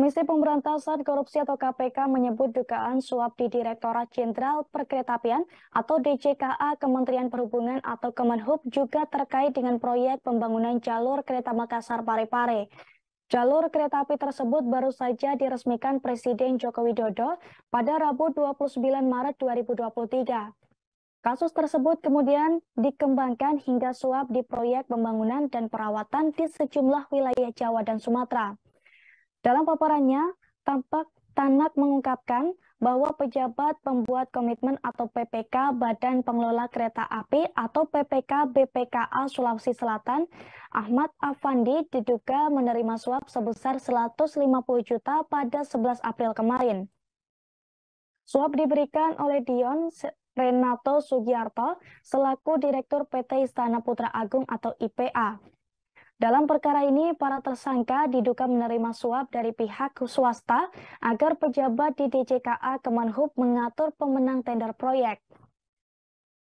Komisi Pemberantasan Korupsi atau KPK menyebut dugaan suap di Direktorat Jenderal Perkeretaapian atau DJKA Kementerian Perhubungan atau Kemenhub juga terkait dengan proyek pembangunan jalur kereta Makassar-Parepare. Jalur kereta api tersebut baru saja diresmikan Presiden Joko Widodo pada Rabu 29 Maret 2023. Kasus tersebut kemudian dikembangkan hingga suap di proyek pembangunan dan perawatan di sejumlah wilayah Jawa dan Sumatera. Dalam paparannya, Tanak mengungkapkan bahwa pejabat pembuat komitmen atau PPK Badan Pengelola Kereta Api atau PPK BPKA Sulawesi Selatan, Ahmad Afandi diduga menerima suap sebesar 150 juta pada 11 April kemarin. Suap diberikan oleh Dion Renato Sugiarto selaku Direktur PT Istana Putra Agung atau IPA. Dalam perkara ini, para tersangka diduga menerima suap dari pihak swasta agar pejabat di DJKA Kemenhub mengatur pemenang tender proyek.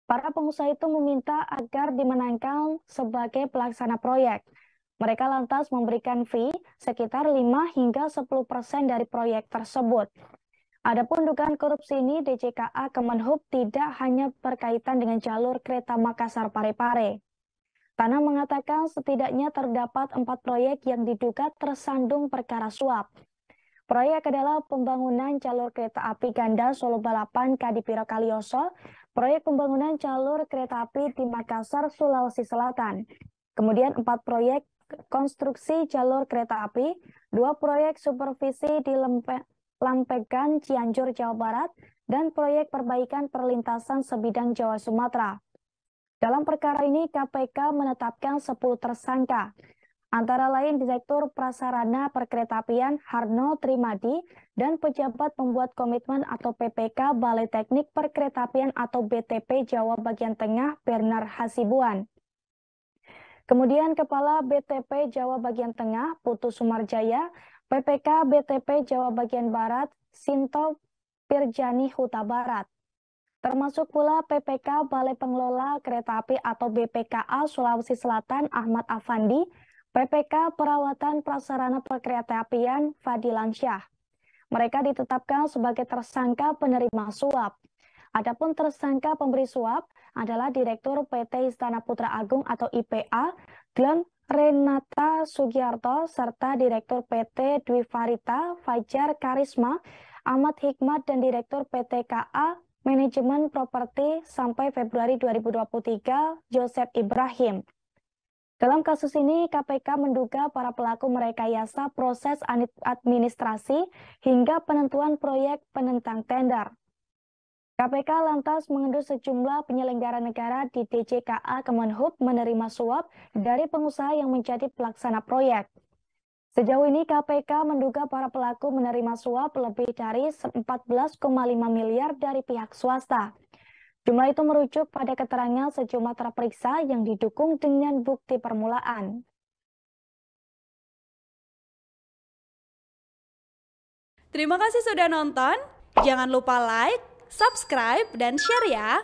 Para pengusaha itu meminta agar dimenangkan sebagai pelaksana proyek. Mereka lantas memberikan fee sekitar 5 hingga 10% dari proyek tersebut. Adapun dugaan korupsi ini, DJKA Kemenhub tidak hanya berkaitan dengan jalur kereta Makassar-Parepare. Tanah mengatakan setidaknya terdapat 4 proyek yang diduga tersandung perkara suap. Proyek adalah pembangunan jalur kereta api ganda Solo Balapan Kadipiro Kalioso, proyek pembangunan jalur kereta api di Makassar, Sulawesi Selatan. Kemudian 4 proyek konstruksi jalur kereta api, 2 proyek supervisi di Lampegan, Cianjur, Jawa Barat, dan proyek perbaikan perlintasan sebidang Jawa Sumatera. Dalam perkara ini, KPK menetapkan 10 tersangka, antara lain Direktur Prasarana Perkeretaapian Harno Trimadi dan pejabat pembuat komitmen atau PPK Balai Teknik Perkeretaapian atau BTP Jawa Bagian Tengah Bernard Hasibuan. Kemudian Kepala BTP Jawa Bagian Tengah Putu Sumarjaya, PPK BTP Jawa Bagian Barat Sinto Pirjani Huta Barat. Termasuk pula PPK Balai Pengelola Kereta Api atau BPKA Sulawesi Selatan Ahmad Afandi, PPK Perawatan Prasarana Perkeretaapian Fadilansyah. Mereka ditetapkan sebagai tersangka penerima suap. Adapun tersangka pemberi suap adalah Direktur PT Istana Putra Agung atau IPA, Glenn Renata Sugiarto, serta Direktur PT Dwi Farita Fajar Karisma, Ahmad Hikmat, dan Direktur PT KA Manajemen Properti sampai Februari 2023, Joseph Ibrahim. Dalam kasus ini, KPK menduga para pelaku merekayasa proses administrasi hingga penentuan proyek penentang tender. KPK lantas mengendus sejumlah penyelenggara negara di DJKA Kemenhub menerima suap dari pengusaha yang menjadi pelaksana proyek. Sejauh ini KPK menduga para pelaku menerima suap lebih dari 14,5 miliar dari pihak swasta. Jumlah itu merujuk pada keterangan sejumlah terperiksa yang didukung dengan bukti permulaan. Terima kasih sudah nonton. Jangan lupa like, subscribe, dan share ya.